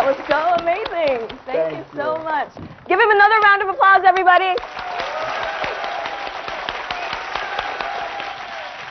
That was so amazing. Thank you so much. Give him another round of applause, everybody.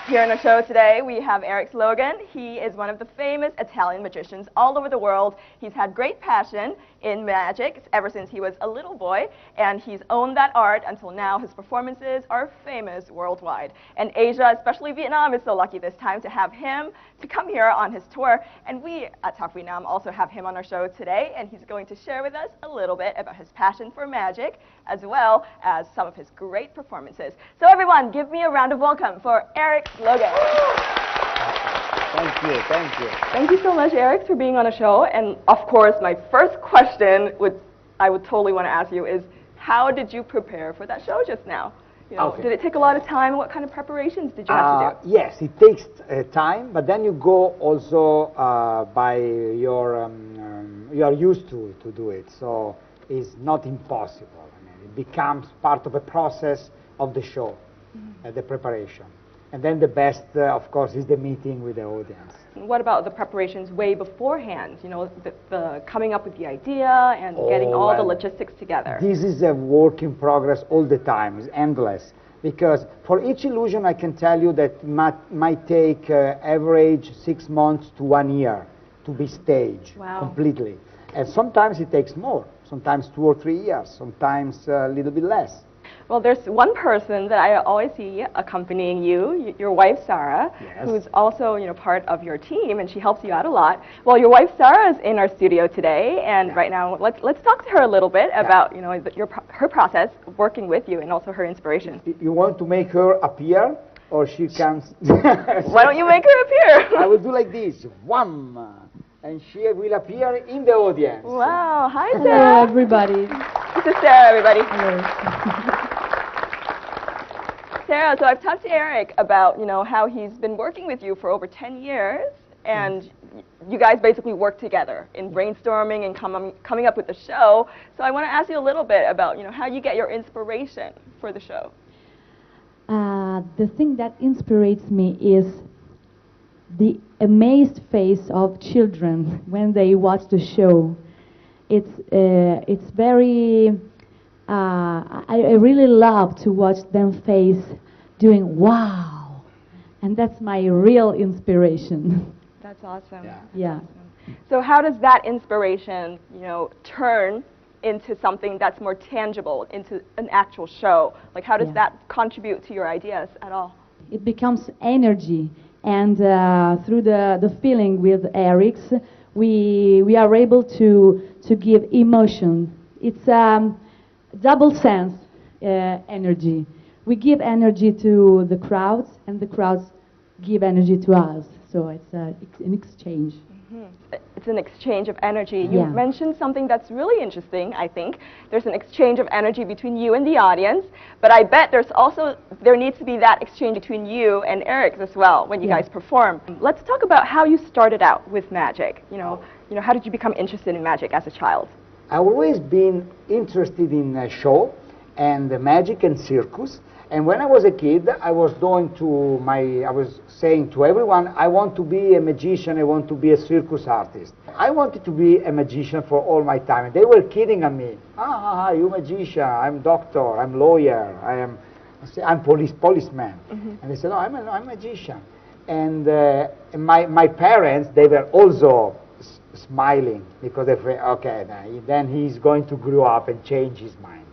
Here on our show today, we have Au Erix Logan. He is one of the famous Italian magicians all over the world. He's had great passion in magic ever since he was a little boy, and he's owned that art until now. His performances are famous worldwide. And Asia, especially Vietnam, is so lucky this time to have him to come here on his tour. And we at Talk Vietnam also have him on our show today, and he's going to share with us a little bit about his passion for magic, as well as some of his great performances. So everyone, give me a round of welcome for Au Erix Logan. Thank you, thank you. Thank you so much, Au Erix, for being on the show. And of course, my first question I would totally want to ask you is, how did you prepare for that show just now? You know, did it take a lot of time? What kind of preparations did you have to do? Yes, it takes time, but then you go also by your, you are used to do it, so it's not impossible. I mean, it becomes part of a process of the show, the preparation. And then the best, of course, is the meeting with the audience. What about the preparations way beforehand? You know, the coming up with the idea and getting all the logistics together. This is a work in progress all the time. It's endless. Because for each illusion, I can tell you that might take average 6 months to 1 year to be staged completely. And sometimes it takes more. Sometimes 2 or 3 years. Sometimes a little bit less. Well, there's one person that I always see accompanying you, your wife, Sarah, who's also, you know, part of your team, and she helps you out a lot. Well, your wife, Sarah, is in our studio today, and right now, let's talk to her a little bit about, you know, her process working with you and also her inspiration. You want to make her appear, or she comes? Why don't you make her appear? I will do like this, wham, and she will appear in the audience. Wow, hi, Sarah. Hello, everybody. This is Sarah, everybody. Hello. Sarah, so I've talked to Eric about, you know, how he's been working with you for over 10 years, and you guys basically work together in brainstorming and coming up with the show. So I want to ask you a little bit about, you know, how you get your inspiration for the show. The thing that inspires me is the amazed face of children when they watch the show. It's very. I really love to watch them face doing wow, and that's my real inspiration. That's awesome. Yeah. Awesome. So how does that inspiration, you know, turn into something that's more tangible, into an actual show? Like, how does that contribute to your ideas at all? It becomes energy, and through the feeling with Erix, we are able to give emotion. It's double sense energy. We give energy to the crowds, and the crowds give energy to us. So it's an exchange. It's an exchange of energy. You mentioned something that's really interesting, I think. There's an exchange of energy between you and the audience, but I bet there needs to be that exchange between you and Erix as well when you guys perform. Let's talk about how you started out with magic. You know, how did you become interested in magic as a child? I've always been interested in show and magic and circus. And when I was a kid, I was saying to everyone, I want to be a magician, I want to be a circus artist. I wanted to be a magician for all my time. And they were kidding on me. You magician, I'm doctor, I'm lawyer, I'm policeman. And they said, no, I'm a magician. And my parents, they were also smiling because they thought, okay, then he's going to grow up and change his mind.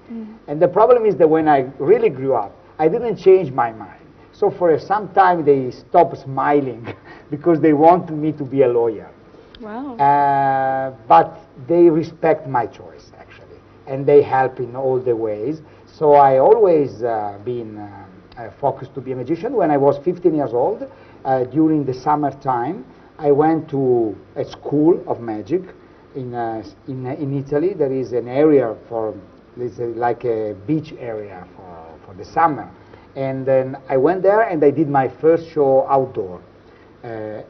And the problem is that when I really grew up, I didn't change my mind. So for some time they stopped smiling because they wanted me to be a lawyer. Wow. But they respect my choice, actually, and they help in all the ways. So I always been focused to be a magician. When I was 15 years old, during the summertime, I went to a school of magic in Italy. There is an area for, like a beach area for the summer. And then I went there and I did my first show outdoor.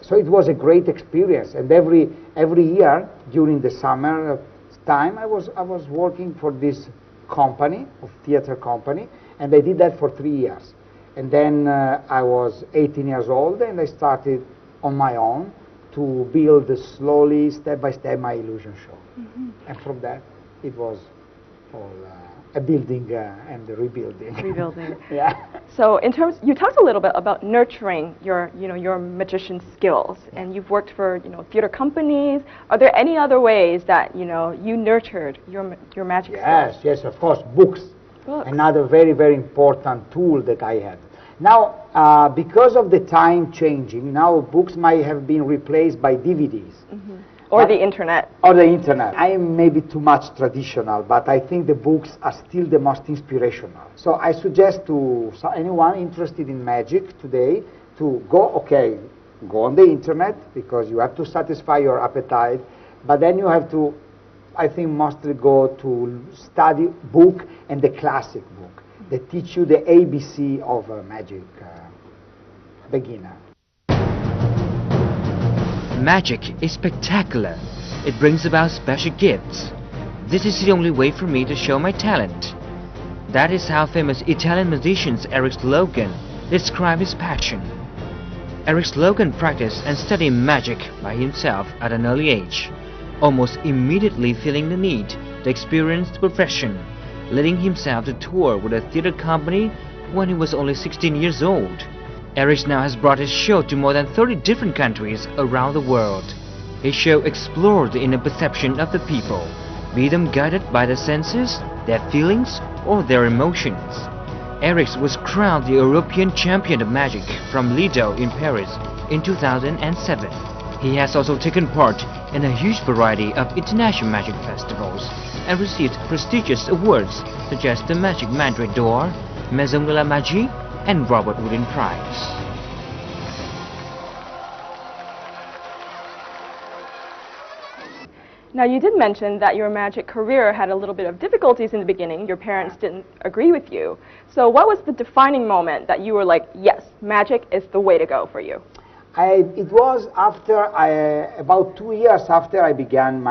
So it was a great experience. And every year during the summer time, I was working for this company, theater company, and I did that for 3 years. And then I was 18 years old and I started on my own to build slowly, step by step, my illusion show. And from that, it was all a building and rebuilding. Rebuilding. Yeah. So in terms, you talked a little bit about nurturing your magician skills, and you've worked for, theater companies. Are there any other ways that, you nurtured your magic skills? Yes, of course, books. Another very, very important tool that I had. Now, because of the time changing, now books might have been replaced by DVDs. Or the internet. Or the internet. I am maybe too much traditional, but I think the books are still the most inspirational. So I suggest to anyone interested in magic today to go on the internet, because you have to satisfy your appetite, but then you have to, I think, mostly go to study book and the classic book that teach you the ABC of a magic beginner. Magic is spectacular. It brings about special gifts. This is the only way for me to show my talent. That is how famous Italian musician Au Erix Logan described his passion. Au Erix Logan practiced and studied magic by himself at an early age, almost immediately feeling the need to experience the profession, leading himself to tour with a theater company when he was only 16 years old. Erix now has brought his show to more than 30 different countries around the world. His show explores the inner perception of the people, be them guided by their senses, their feelings, or their emotions. Erix was crowned the European Champion of Magic from Lido in Paris in 2007. He has also taken part in a huge variety of international magic festivals and received prestigious awards such as the Magic Madrid d'Or, Maison de la Magie, and Robert Woodin Prize. Now, you did mention that your magic career had a little bit of difficulties in the beginning. Your parents didn't agree with you. So what was the defining moment that you were like, yes, magic is the way to go for you? It was after about 2 years after I began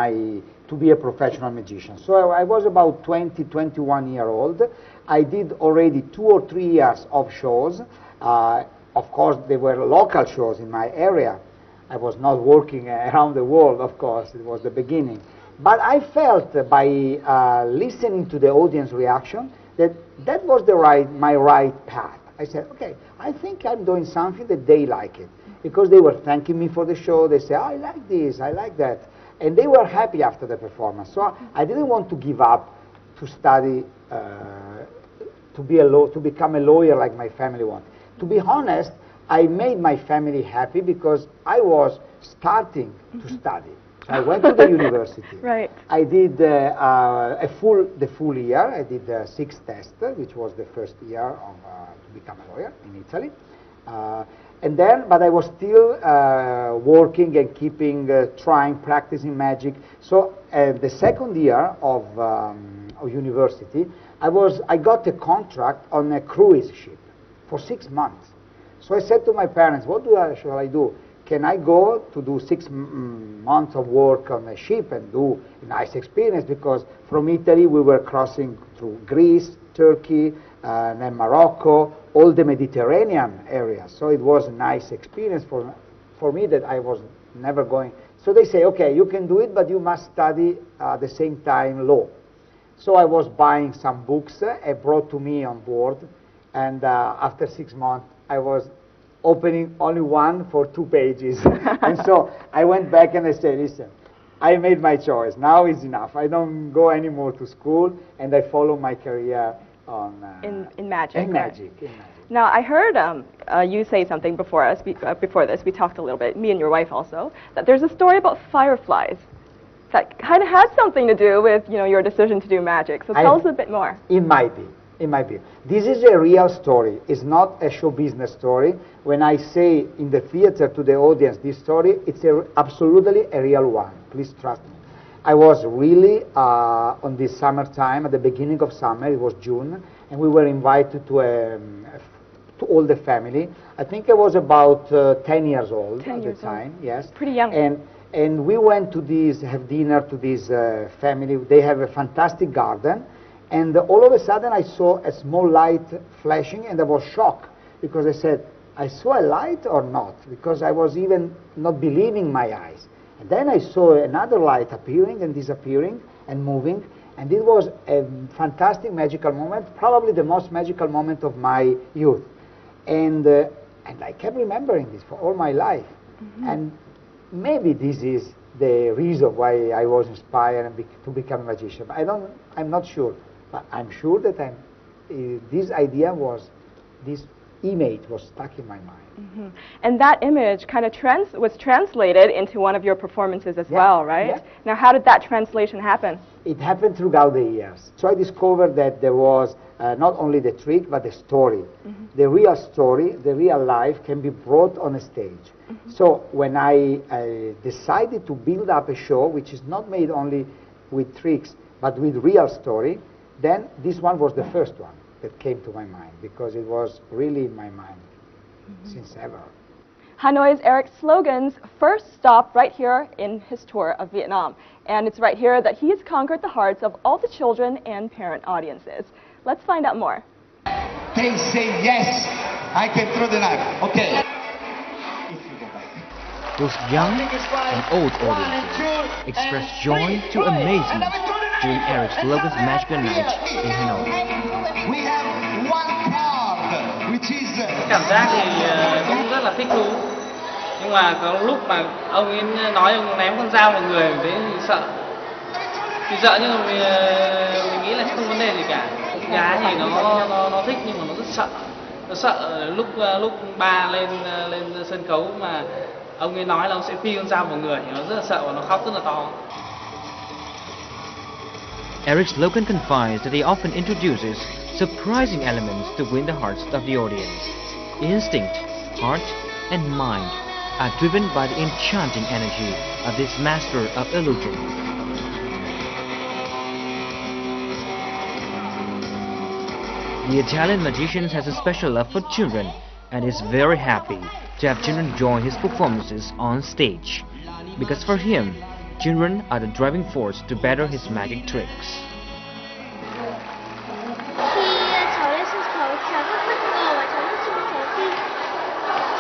to be a professional magician. So I was about 20, 21 year old. I did already 2 or 3 years of shows. Of course, they were local shows in my area. I was not working around the world, of course. It was the beginning. But I felt by listening to the audience reaction that was my right path. I said, okay, I think I'm doing something that they like it. Because they were thanking me for the show. They say, oh, I like this, I like that. And they were happy after the performance. So I didn't want to give up to study, to become a lawyer like my family wanted. To be honest, I made my family happy because I was starting to study. So I went to the university. Right. I did the full year. I did the 6th test, which was the first year to become a lawyer in Italy. But I was still working and trying, practicing magic. So the second year of university, I got a contract on a cruise ship for 6 months. So I said to my parents, what shall I do? Can I go to do 6 months of work on a ship and do a nice experience? Because from Italy we were crossing through Greece, Turkey, and then Morocco, all the Mediterranean area. So it was a nice experience for me that I was never going. So they say, okay, you can do it, but you must study at the same time law. So I was buying some books brought to me on board, and after 6 months I was opening only one for 2 pages. And so I went back and I said, listen, I made my choice. Now is enough. I don't go anymore to school, and I follow my career on in magic. In magic. Now, I heard you say something before this. We talked a little bit, me and your wife also, that there's a story about fireflies that kind of has something to do with your decision to do magic. So tell us a bit more. It might be. It might be. This is a real story. It's not a show business story. When I say in the theater to the audience this story, it's absolutely a real one. Please trust me. I was really on this summertime, at the beginning of summer, it was June, and we were invited to all the family. I think I was about 10 years old at the time. Yes. Pretty young. And we went to have dinner to this family. They have a fantastic garden. And all of a sudden I saw a small light flashing, and I was shocked because I said, I saw a light or not, because I was even not believing my eyes. And then I saw another light appearing and disappearing and moving, and it was a fantastic magical moment, probably the most magical moment of my youth. And I kept remembering this for all my life. And maybe this is the reason why I was inspired to become a magician. I'm not sure, but I'm sure that this idea this image was stuck in my mind. And that image kind of was translated into one of your performances as well, right? Yeah. Now, how did that translation happen? It happened throughout the years. So I discovered that there was not only the trick, but the story. The real story, the real life can be brought on a stage. So when I decided to build up a show which is not made only with tricks, but with real story, then this one was the first one that came to my mind, because it was really in my mind since ever. Hanoi's Erix Logan's first stop right here in his tour of Vietnam. And it's right here that he has conquered the hearts of all the children and parent audiences. Let's find out more. They say yes, I can throw the knife. Okay. Both young and old audiences expressed joy to amazement during Erix Logan's magical night in Hanoi. We have one card, which is... Cảm giác thì cũng rất là thích thú, nhưng mà có lúc mà ông ấy nói ông ném con dao vào người đấy thì sợ, nhưng mà mình nghĩ là không vấn đề gì cả. Con gái thì nó thích nhưng mà nó rất sợ, lúc ba lên sân khấu mà ông ấy nói là ông sẽ phi con dao vào người thì nó rất là sợ và nó khóc rất là to. Erix Logan confides that he often introduces surprising elements to win the hearts of the audience. Instinct, heart, and mind are driven by the enchanting energy of this master of illusion. The Italian magician has a special love for children and is very happy to have children join his performances on stage, because for him, children are the driving force to better his magic tricks.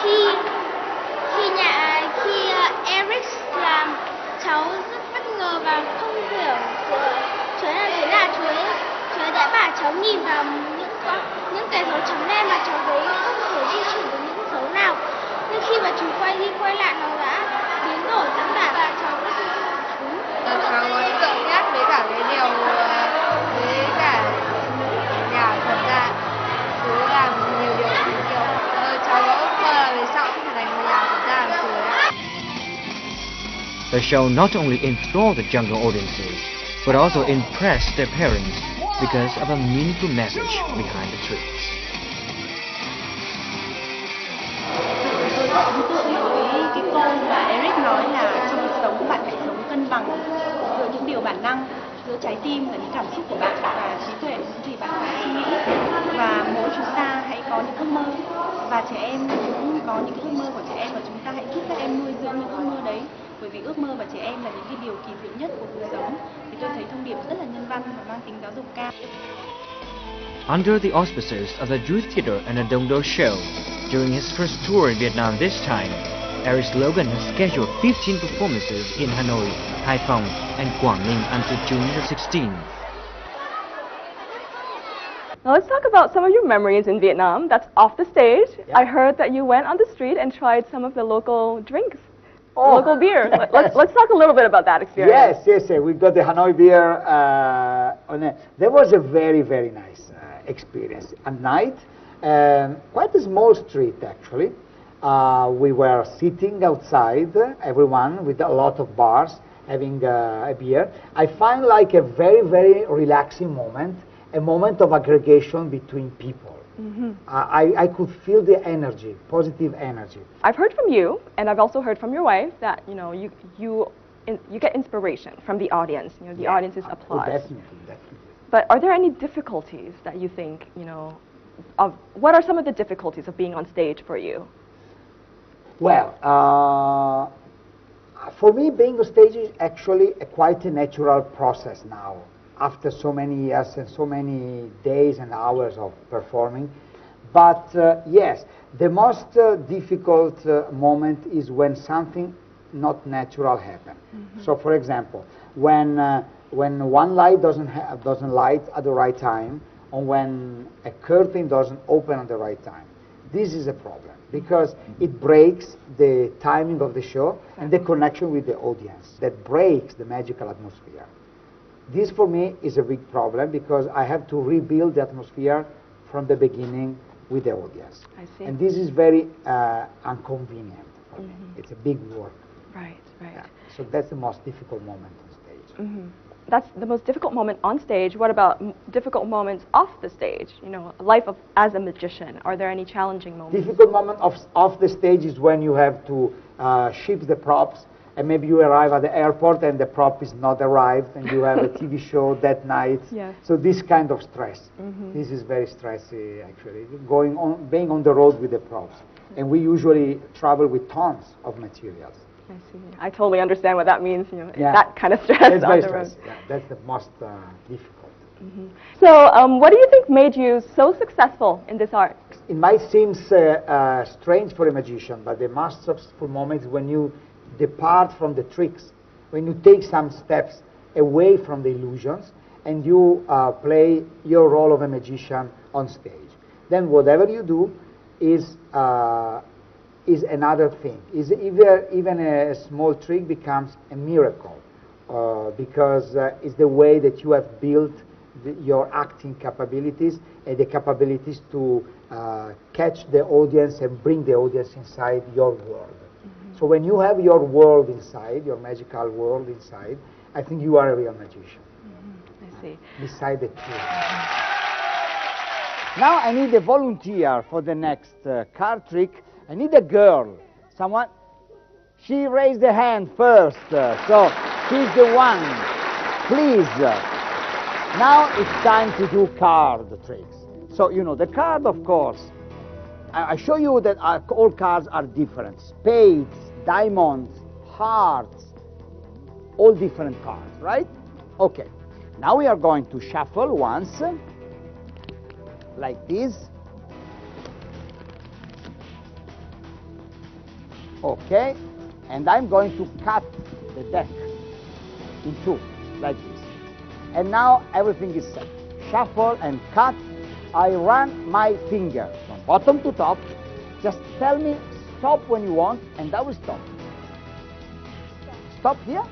Khi Erix làm cháu rất bất ngờ và không hiểu chú làm thế nào, chú đã bảo cháu nhìn vào những cái dấu chấm đen mà cháu thấy không thể di chuyển được những dấu nào, nhưng khi mà chú quay đi quay lại nó đã biến đổi tất cả và cháu rất là đúng. Cháu có tự nhắc với cả cái điều với cả nhà thật ra chú làm nhiều điều cháu có ước mơ là về sau sẽ trở thành người nhà thật ra là chú ấy. The show not only enthralled the younger audiences, but also impressed their parents because of a meaningful message behind the tricks. Tôi rất ấn tượng với cái câu mà Erix nói là trong cuộc sống bạn phải sống cân bằng giữa những điều bản năng, giữa trái tim và những cảm xúc của bạn và trí tuệ, những gì bạn phải suy nghĩ. Và mỗi chúng ta hãy có những ước mơ, và trẻ em cũng có những ước mơ của trẻ em, và chúng ta hãy giúp các em nuôi dưỡng những ước mơ đấy. Bởi vì ước mơ và trẻ em là những cái điều kỳ diệu nhất của cuộc sống. Thì tôi thấy thông điệp rất là nhân văn và mang tính giáo dục cao. Under the auspices of the Youth Theatre and a Đông Đô show, during his first tour in Vietnam this time, Erix Logan has scheduled 15 performances in Hanoi, Hai Phong, and Quảng Ninh until June the 16th. Now let's talk about some of your memories in Vietnam. That's off the stage. Yeah. I heard that you went on the street and tried some of the local drinks. Oh, local beer. yes. Let's talk a little bit about that experience. Yes. We got the Hanoi beer That was a very, very nice experience. At night, quite a small street actually. We were sitting outside, everyone with a lot of bars, having a beer. I find like a very, very relaxing moment, a moment of aggregation between people. I could feel the energy, positive energy. I've heard from you, and I've also heard from your wife that you get inspiration from the audience. The audience's applause. Oh, definitely. But are there any difficulties that you think what are some of the difficulties of being on stage for you? Well, for me, being on stage is actually quite a natural process now, after so many years and so many days and hours of performing. But yes, the most difficult moment is when something not natural happens. So, for example, when one light doesn't light at the right time, or when a curtain doesn't open at the right time, this is a problem because it breaks the timing of the show and the connection with the audience. That breaks the magical atmosphere. This for me is a big problem because I have to rebuild the atmosphere from the beginning with the audience. I see. And this is very inconvenient for me. It's a big work. Right, right. Yeah. So that's the most difficult moment on stage. That's the most difficult moment on stage. What about difficult moments off the stage? You know, life as a magician. Are there any challenging moments? Difficult moment off the stage is when you have to ship the props, and maybe you arrive at the airport and the prop is not arrived, and you have a TV show that night. Yes. So this kind of stress. This is very stressy, actually. Being on the road with the props, and we usually travel with tons of materials. I see. I totally understand what that means. You know, Yeah. that kind of stress That's on very the road. stressy. Yeah, that's the most difficult. So, what do you think made you so successful in this art? It might seem strange for a magician, but the most successful moment is when you depart from the tricks, when you take some steps away from the illusions, and you play your role of a magician on stage. Then whatever you do is another thing. Even a small trick becomes a miracle because it's the way that you have built your acting capabilities and the capabilities to catch the audience and bring the audience inside your world. So when you have your world inside, your magical world inside, I think you are a real magician. I see. Beside the truth. Now I need a volunteer for the next card trick. I need a girl, someone. She raised the hand first, so she's the one. Please. Now it's time to do card tricks. So, you know, the card, of course, I show you that all cards are different. Spades, diamonds, hearts, all different cards, right? Okay. Now we are going to shuffle once, like this. Okay, and I'm going to cut the deck in two, like this. And now everything is set. Shuffle and cut. I run my finger from bottom to top. Just tell me stop when you want, and I will stop. Stop here?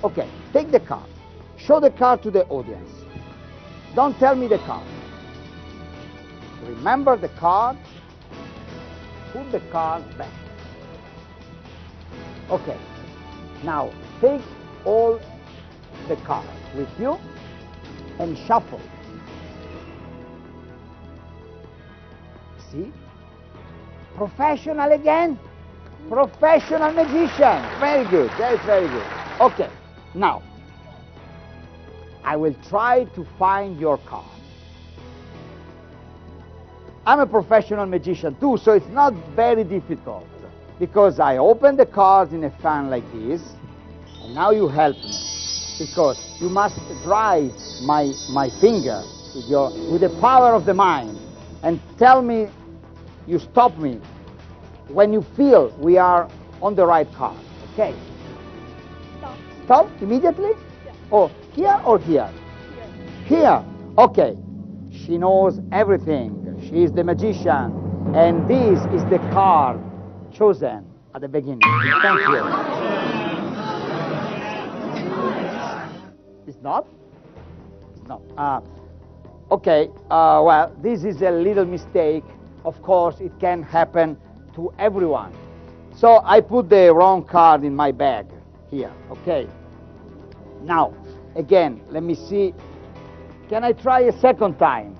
Okay, take the card. Show the card to the audience. Don't tell me the card. Remember the card. Put the card back. Okay, now take all the cards with you and shuffle. See? Professional again? Professional magician. Very good, that's very good. Okay, now, I will try to find your card. I'm a professional magician too, so it's not very difficult. Because I open the cards in a fan like this, and now you help me. Because you must drive my finger with the power of the mind and tell me, you stop me when you feel we are on the right card. Okay? Stop. Stop immediately? Yeah. Oh, here or here? Here. Here. Okay. She knows everything. She is the magician. And this is the card chosen at the beginning. Thank you. It's not? It's not. Okay, well, this is a little mistake. Of course, it can happen to everyone. So I put the wrong card in my bag here, okay? Now, again, let me see. Can I try a second time?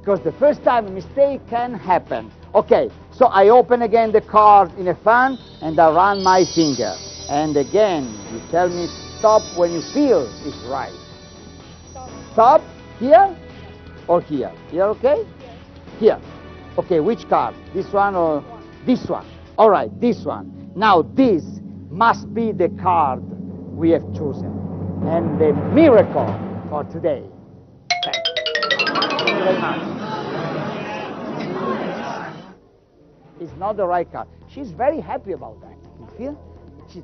Because the first time a mistake can happen. Okay, so I open again the card in a fan and I run my finger. And again, you tell me stop when you feel it's right. Stop. Stop here or here? Here, okay? Here. Okay, which card? This one or this one? All right, this one. Now this must be the card we have chosen. And the miracle for today. Thank you. Thank you very much. It's not the right card. She's very happy about that. You feel? She,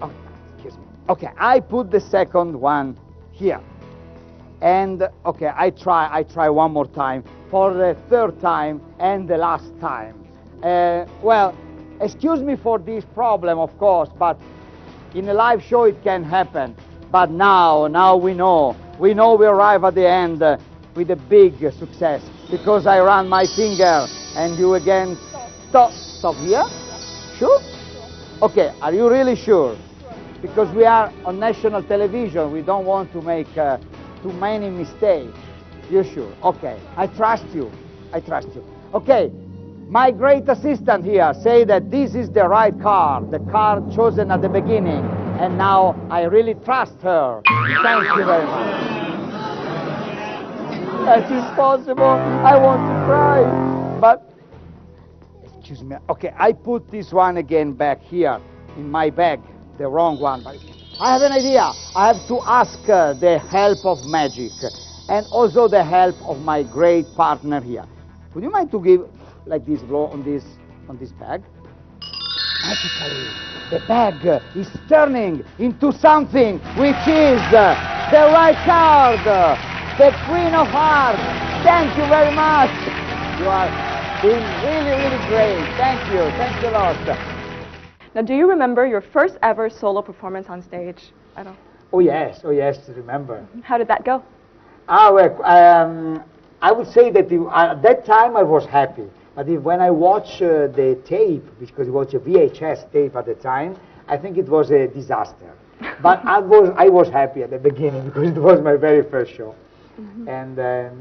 oh, excuse me. Okay, I put the second one here. And, okay, I try one more time for the third time and the last time. Well, excuse me for this problem, of course, but in a live show it can happen. But now we know. We know we arrive at the end with a big success because I run my finger and you again stop here? Sure? Okay, are you really sure? Because we are on national television, we don't want to make too many mistakes. You sure? Okay, I trust you. I trust you. Okay, my great assistant here say that this is the right card, the card chosen at the beginning, and now I really trust her. Thank you very much. As is possible, I want to cry, but excuse me. Okay, I put this one again back here in my bag, the wrong one. But I have an idea. I have to ask the help of magic and also the help of my great partner here. Would you mind to give like this blow on this bag? Magically, the bag is turning into something which is the right card, the Queen of Hearts. Thank you very much. You are doing really great. Thank you a lot. Now, do you remember your first ever solo performance on stage? Oh yes, remember. How did that go? Well, I would say that at that time I was happy. But when I watch the tape, because it was a VHS tape at the time, I think it was a disaster. But I was happy at the beginning because it was my very first show. Mm-hmm. And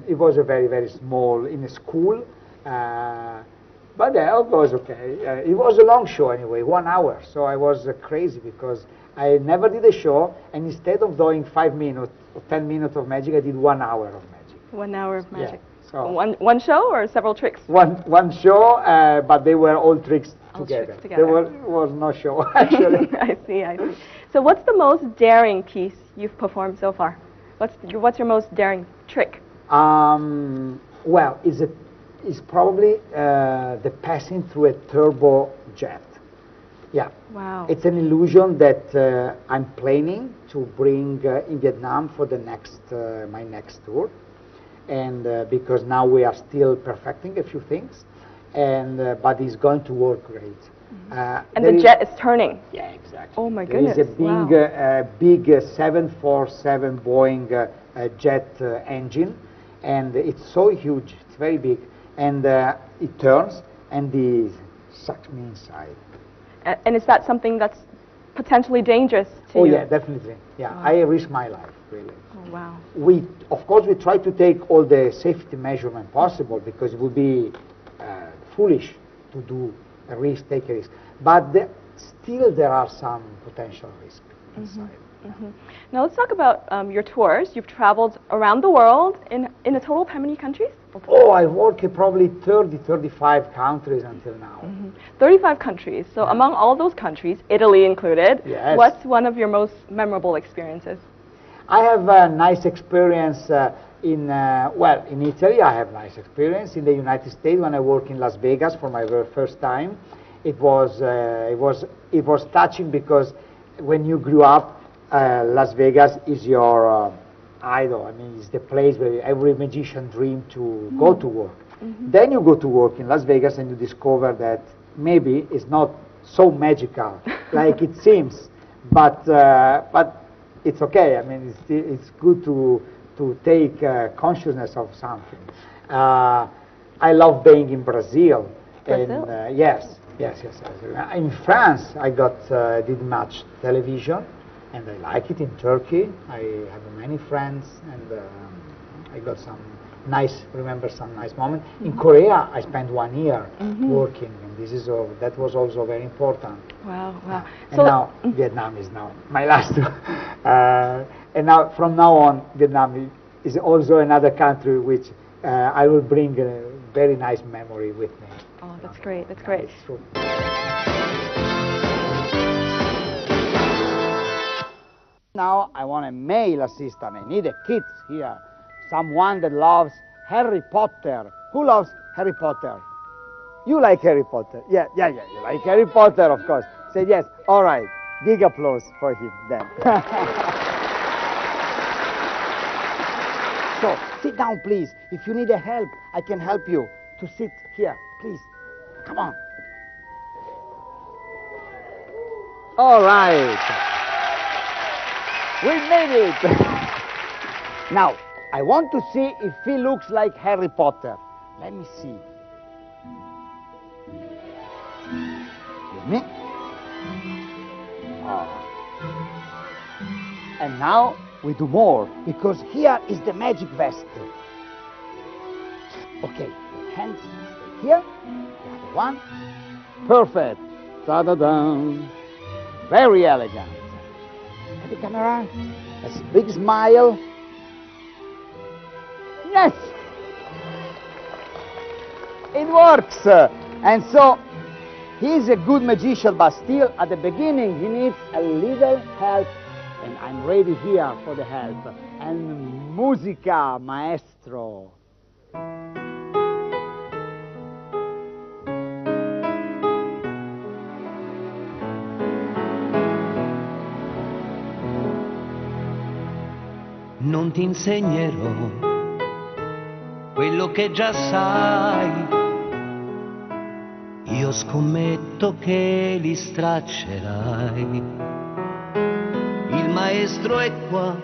it was a very small, in a school. But it was okay. It was a long show anyway, 1 hour. So I was crazy because I never did a show, and instead of doing 5 minutes or 10 minutes of magic, I did 1 hour of magic. 1 hour of magic. Yeah, so one show or several tricks? One show, but they were all tricks together. Tricks together. There was no show, actually. I see. So what's the most daring piece you've performed so far? What's your most daring trick? Well, it's probably the passing through a turbo jet. Yeah. Wow. It's an illusion that I'm planning to bring in Vietnam for the my next tour, and because now we are still perfecting a few things, and but it's going to work great. And the jet is turning. Yeah, exactly. Oh my goodness! There is a big 747 Boeing jet engine, and it's so huge. It's very big, and it turns and it sucks me inside. And is that something that's potentially dangerous to you? Oh yeah, definitely. Yeah, wow. I risk my life, really. Oh wow. Of course, we try to take all the safety measurement possible because it would be foolish to take a risk. But still, there are some potential risks inside. Mm-hmm. Now let's talk about your tours. You've traveled around the world in a total of how many countries? Oh, I worked in probably 35 countries until now. 35 countries. So among all those countries, Italy included, yes. What's one of your most memorable experiences? I have a nice experience in Italy. I have nice experience in the United States when I worked in Las Vegas for my very first time. It was touching because when you grew up, Las Vegas is your idol. I mean, it's the place where every magician dreams to go to work. Then you go to work in Las Vegas and you discover that maybe it's not so magical like it seems, but it's okay. I mean, it's good to take consciousness of something. I love being in Brazil. Brazil? And, yes. In France, I did much television, and I like it. In Turkey, I have many friends, and I got some nice moments. In Korea, I spent 1 year working, and that was also very important. Wow. And now Vietnam is now my last. And now from now on, Vietnam is also another country which I will bring a very nice memory with me. Oh, that's great. That's great. It's true. Now I want a male assistant. I need a kid here. Someone that loves Harry Potter. Who loves Harry Potter? You like Harry Potter? Yeah, yeah, yeah. You like Harry Potter, of course. Said yes. All right. Big applause for him then. So, sit down, please. If you need a help, I can help you to sit here, please. Come on. All right. We made it. Now, I want to see if he looks like Harry Potter. Let me see. Excuse me. Oh. And now we do more, because here is the magic vest. Okay, your hands stay here. The other one. Perfect. Ta-da-da. Very elegant. At the camera. A big smile. Yes. It works. And so, he's a good magician, but still, at the beginning, he needs a little help. And I'm ready here for the help. And musica, maestro. Non ti insegnerò quello che già sai. Io scommetto che li straccerai. Il maestro è qua,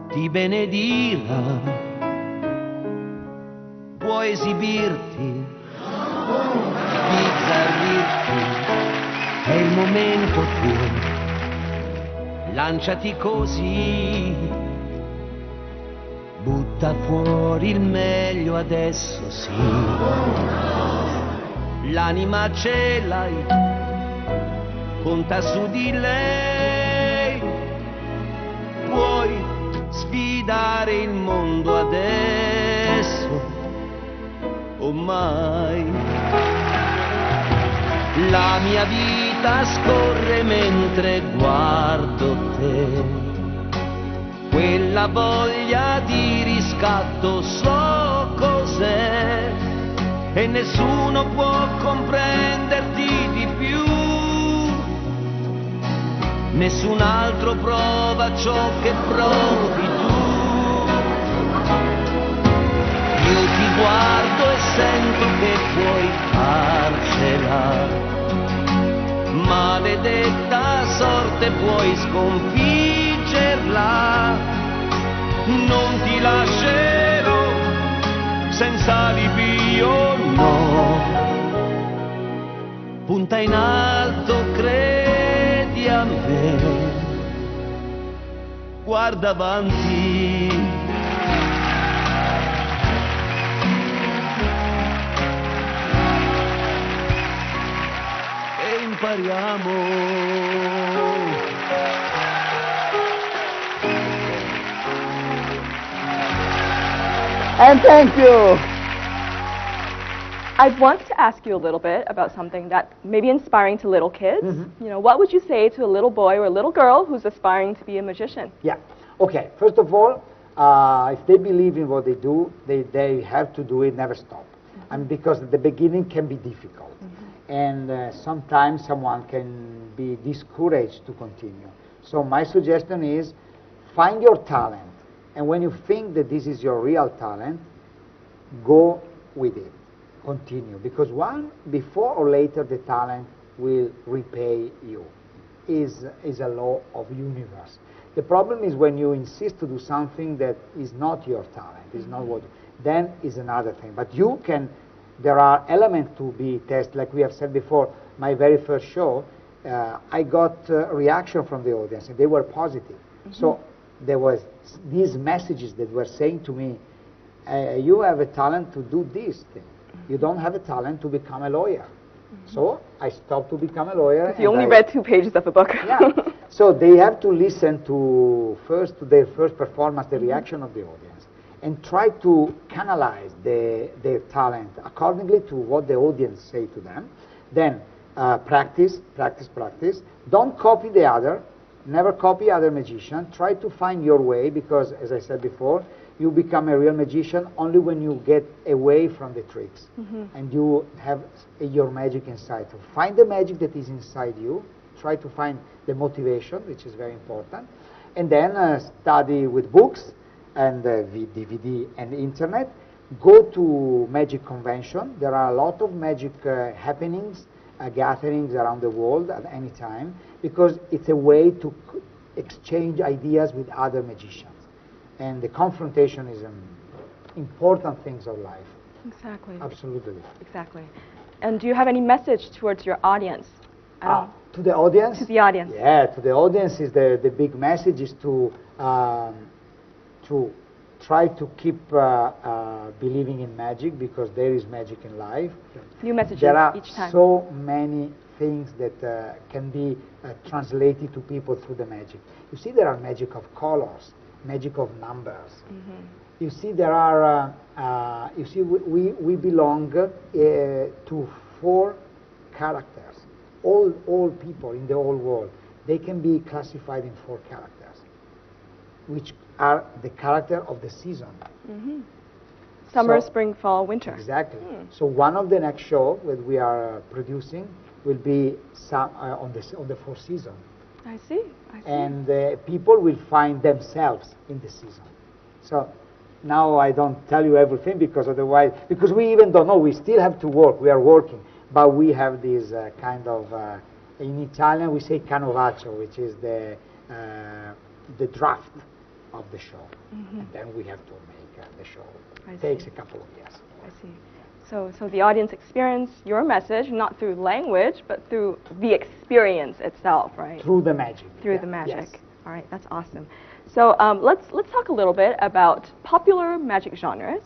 ti benedirà. Puoi esibirti, bizzarrirti, è il momento tuo. Lanciati così, butta fuori il meglio adesso sì. L'anima ce l'hai, conta su di lei. Puoi sfidare il mondo adesso o mai. La mia vita scorre mentre guardo te. Quella voglia di riscatto so cos'è e nessuno può comprenderti di più. Nessun altro prova ciò che provi tu. Io ti guardo e sento che puoi farcela. Maledetta sorte puoi sconfiggerla. Non ti lascerò senza alibi, oh no. Punta in alto, credi a me. Guarda avanti. Impariamo. And thank you. I want to ask you a little bit about something that may be inspiring to little kids. You know, what would you say to a little boy or a little girl who's aspiring to be a magician? Yeah. Okay. First of all, if they believe in what they do, they have to do it, never stop. And because the beginning can be difficult. And sometimes someone can be discouraged to continue. So my suggestion is, find your talent. And when you think that this is your real talent, go with it. Continue. Because before or later, the talent will repay you. Is a law of universe. The problem is when you insist to do something that is not your talent, is not what, then is another thing. But you can. There are elements to be tested, like we have said before. My very first show, I got reaction from the audience, and they were positive. So there was these messages that were saying to me, you have a talent to do this thing. You don't have a talent to become a lawyer. So I stopped to become a lawyer. You only read 2 pages of a book. Yeah. So they have to listen to their first performance, the reaction of the audience, and try to canalize their talent accordingly to what the audience say to them. Then practice, practice, practice. Don't copy the other. never copy other magicians. Try to find your way, because, as I said before, you become a real magician only when you get away from the tricks and you have your magic inside. So find the magic that is inside you. Try to find the motivation, which is very important, and then study with books and DVD and internet. Go to magic convention. There are a lot of magic happenings, gatherings around the world at any time, because it's a way to exchange ideas with other magicians. And the confrontation is an important thing of life. Exactly. Absolutely. Exactly. And do you have any message towards your audience? To the audience? To the audience. Yeah, to the audience is the big message is to try to keep believing in magic, because there is magic in life. New messages there are each time. So many things that can be translated to people through the magic. You see, there are magic of colors, magic of numbers. You see, there are, you see, we belong to 4 characters. All people in the whole world, they can be classified in 4 characters, which are the character of the season. Summer, So- spring, fall, winter. Exactly. So one of the next show that we are producing will be on the 4 season. I see. I see. And people will find themselves in the season. So now I don't tell you everything, because otherwise, because we even don't know, we still have to work, we are working, but we have this kind of, in Italian we say canovaccio, which is the draft of the show, and then we have to make the show. I It takes see. a couple of years. I see. So the audience experience your message not through language, but through the experience itself, right? Through the magic. Through Yeah, the magic. yes. All right, that's awesome. So let's talk a little bit about popular magic genres,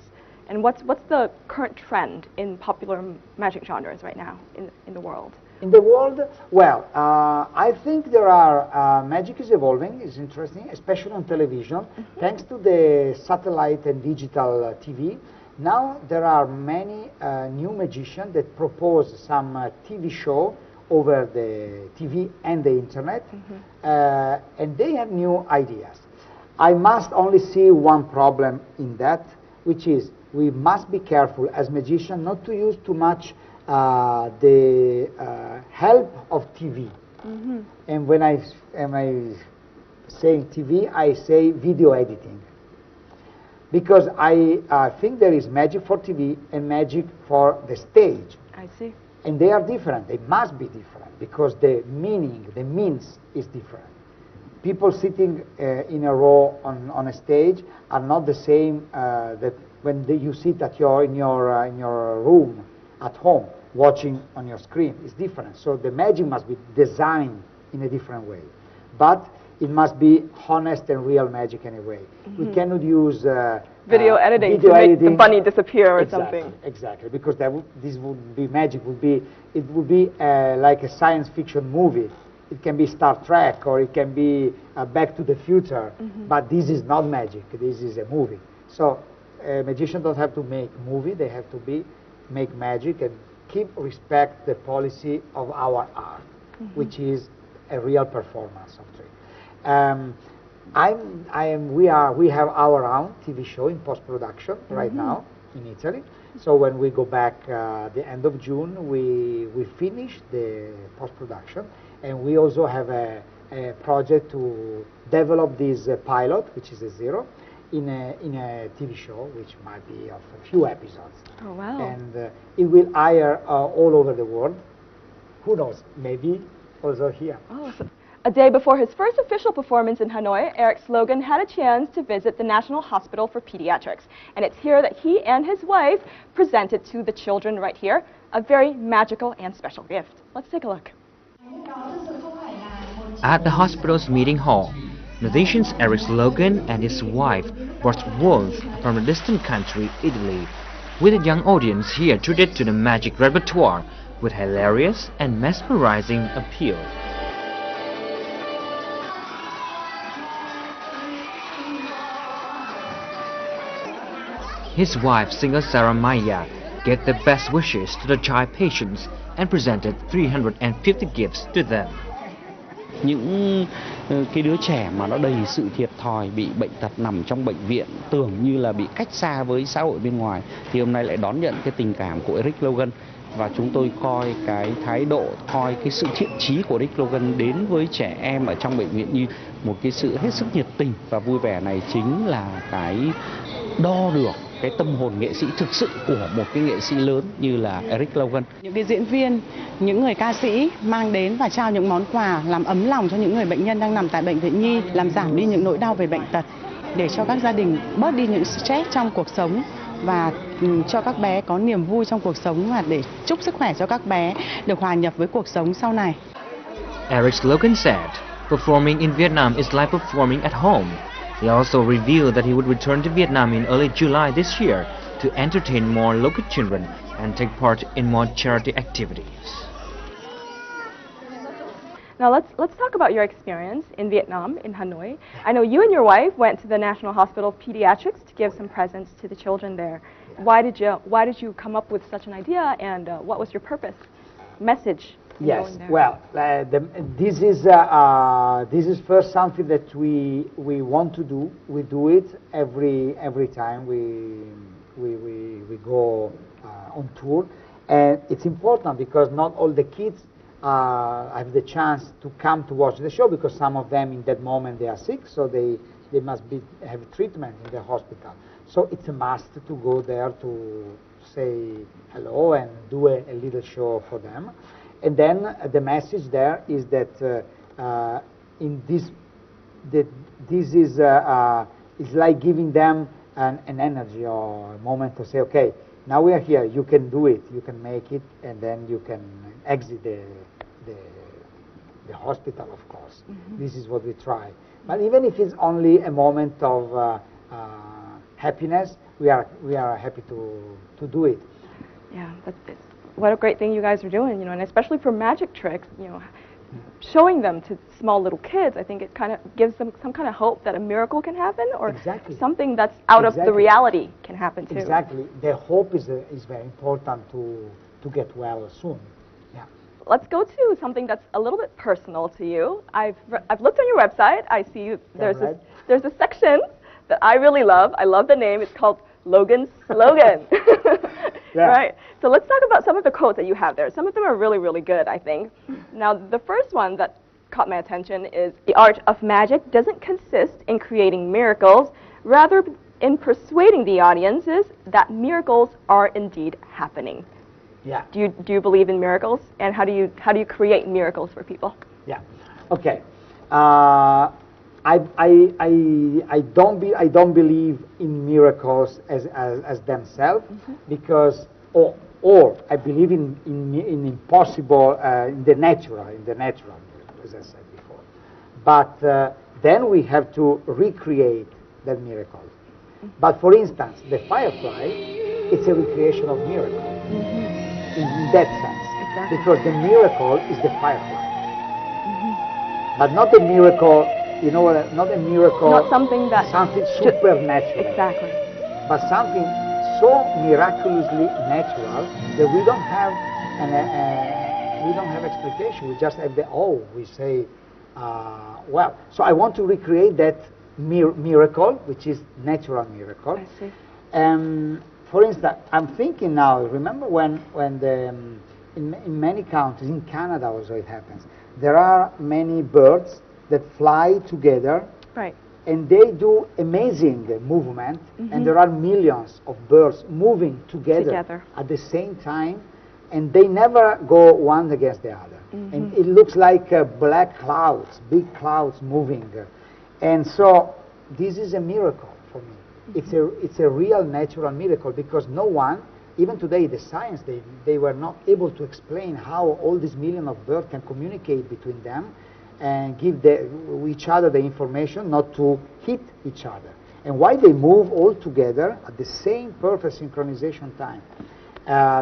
and what's the current trend in popular magic genres right now in the world. In the world, well, I think there are, magic is evolving, is interesting, especially on television, thanks to the satellite and digital TV. Now there are many new magicians that propose some TV show over the TV and the internet, and they have new ideas. I must only see one problem in that, which is we must be careful as magicians not to use too much the help of TV. And when I saying TV, I say video editing. Because I think there is magic for TV and magic for the stage. I see. And they are different. They must be different, because the meaning, the means is different. People sitting in a row on a stage are not the same that when you sit at in your room at home watching on your screen. It's different. So the magic must be designed in a different way. But it must be honest and real magic anyway. We cannot use Video editing video to make the editing. bunny disappear or Exactly, something. exactly, because this would be magic. It would be like a science fiction movie. It can be Star Trek, or it can be Back to the Future. But this is not magic. This is a movie. So magicians don't have to make movie. They have to make magic and respect the policy of our art, which is a real performance of trick. We have our own TV show in post-production right now in Italy. So when we go back the end of June, we finish the post-production, and we also have a project to develop this pilot, which is a 0, in a TV show, which might be of a few episodes. Oh wow! And it will air all over the world. Who knows? Maybe also here. Oh, so a day before his first official performance in Hanoi, Au Erix Logan had a chance to visit the National Hospital for Pediatrics. And it's here that he and his wife presented to the children right here a very magical and special gift. Let's take a look. At the hospital's meeting hall, musicians Au Erix Logan and his wife brought warmth from a distant country, Italy, with a young audience here treated to the magic repertoire with hilarious and mesmerizing appeal. His wife, singer Sarah Maya, gave the best wishes to the child patients and presented 350 gifts to them. những cái đứa trẻ mà nó đầy sự thiệt thòi, bị bệnh tật, nằm trong bệnh viện, tưởng như là bị cách xa với xã hội bên ngoài, thì hôm nay lại đón nhận cái tình cảm của Erix Logan. Và chúng tôi coi cái thái độ, coi cái sự thiện chí của Erix Logan đến với trẻ em ở trong bệnh viện như một cái sự hết sức nhiệt tình và vui vẻ này chính là cái đo được cái tâm hồn nghệ sĩ thực sự của một cái nghệ sĩ lớn như là Erix Logan. Những cái diễn viên, những người ca sĩ mang đến và trao những món quà làm ấm lòng cho những người bệnh nhân đang nằm tại bệnh viện nhi, làm giảm đi những nỗi đau về bệnh tật, để cho các gia đình bớt đi những stress trong cuộc sống và cho các bé có niềm vui trong cuộc sống, và để chúc sức khỏe cho các bé được hòa nhập với cuộc sống sau này. Erix Logan said, performing in Vietnam is like performing at home. He also revealed that he would return to Vietnam in early July this year to entertain more local children and take part in more charity activities. Now let's talk about your experience in Vietnam, in Hanoi. I know you and your wife went to the National Hospital of Pediatrics to give some presents to the children there. Why did you come up with such an idea, and what was your purpose, message? Yes, well, this is first something that we want to do. We do it every time we go on tour, and it's important because not all the kids have the chance to come to watch the show, because some of them in that moment they are sick, so they must have treatment in the hospital. So it's a must to go there to say hello and do a little show for them. And then the message there is that this is like giving them an energy or a moment to say, okay, now we are here, you can do it, you can make it, and then you can exit the hospital, of course. Mm-hmm. This is what we try. But even if it's only a moment of happiness, we are happy to do it. Yeah, what a great thing you guys are doing, and especially for magic tricks, showing them to small little kids, I think it kind of gives them some kind of hope that a miracle can happen, or something that's out of the reality can happen too. Exactly. The hope is very important to get well soon. Yeah. Let's go to something that's a little bit personal to you. I've looked on your website. I see there's a section that I really love. I love the name. It's called Logan's Slogan. Yeah. Right. So let's talk about some of the quotes that you have there. Some of them are really, really good, I think. Now, the first one that caught my attention is, the art of magic doesn't consist in creating miracles, rather in persuading the audiences that miracles are indeed happening. Yeah. Do you believe in miracles, and how do you create miracles for people? Yeah. Okay. I don't believe in miracles as themselves, because or I believe in impossible, in the natural, as I said before. But then we have to recreate that miracle. But for instance, the firefly, it's a recreation of miracle. In that sense, because the miracle is the firefly, but not a miracle. Not a miracle. Not something supernatural. Exactly. But something so miraculously natural that we don't have expectation. We just have the awe. We say, well. So I want to recreate that miracle, which is natural miracle. I see. For instance, I'm thinking now. Remember when in many countries, in Canada also it happens. There are many birds that fly together, right, and they do amazing movement, and there are millions of birds moving together at the same time, and they never go one against the other. And it looks like black clouds, big clouds moving. And so this is a miracle for me. It's a real natural miracle, because no one, even today, the science, they were not able to explain how all these millions of birds can communicate between them and give each other the information not to hit each other. And why they move all together at the same perfect synchronization time.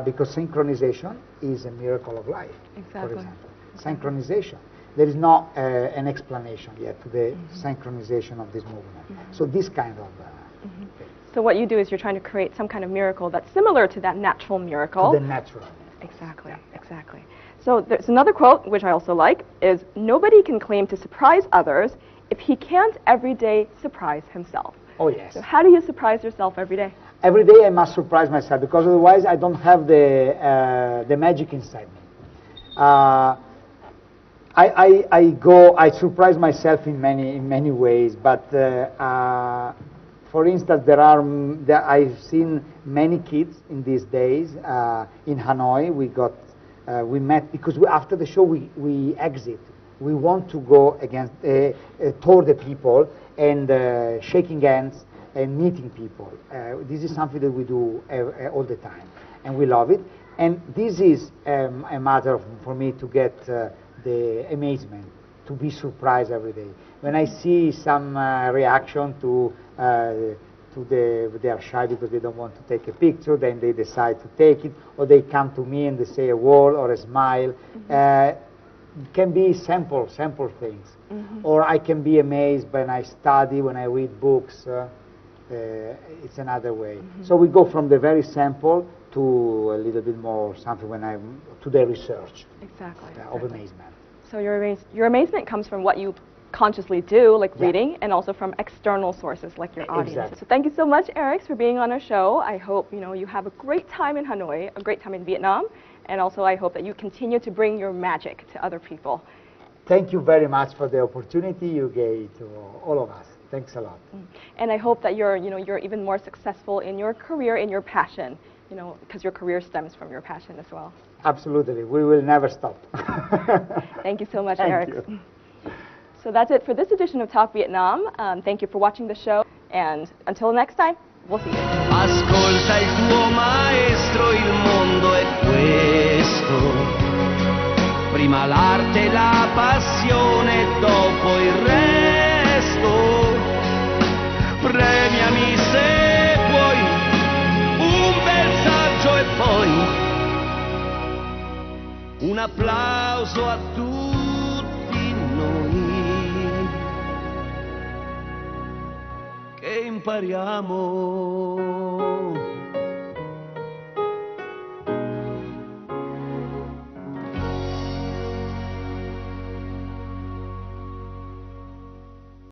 Because synchronization is a miracle of life, for example. Synchronization. There is not an explanation yet to the synchronization of this movement. So this kind of thing. So what you do is you're trying to create some kind of miracle that's similar to that natural miracle. To the natural. Exactly, exactly. So there's another quote, which I also like, is nobody can claim to surprise others if he can't every day surprise himself. Oh, yes. So how do you surprise yourself every day? Every day I must surprise myself, because otherwise I don't have the magic inside me. I surprise myself in many ways, but for instance, I've seen many kids in these days. In Hanoi, we met because after the show we exit. We want to go toward the people and shaking hands and meeting people. This is something that we do all the time, and we love it. And this is a matter for me to get the amazement, to be surprised every day. When I see some reaction they are shy because they don't want to take a picture, then they decide to take it, or they come to me and they say a word or a smile. It can be simple things. Or I can be amazed when I study, when I read books. It's another way. So we go from the very simple to a little bit more something to the research. Exactly. Of amazement. So your amazement comes from what you consciously do, like reading, and also from external sources like your audience. Exactly. So thank you so much, Erix, for being on our show. I hope you have a great time in Hanoi, a great time in Vietnam, and also I hope that you continue to bring your magic to other people. Thank you very much for the opportunity you gave to all of us. Thanks a lot. And I hope that you're even more successful in your career, in your passion, because your career stems from your passion as well. Absolutely. We will never stop. Thank you so much, Thank Erix. you. So that's it for this edition of Talk Vietnam. Thank you for watching the show, and until next time, we'll see you. Ascolta il tuo maestro, il mondo è questo. Prima l'arte e la passione, dopo il resto. Premiami se vuoi, un bel saggio e poi un applauso a tutti noi che impariamo.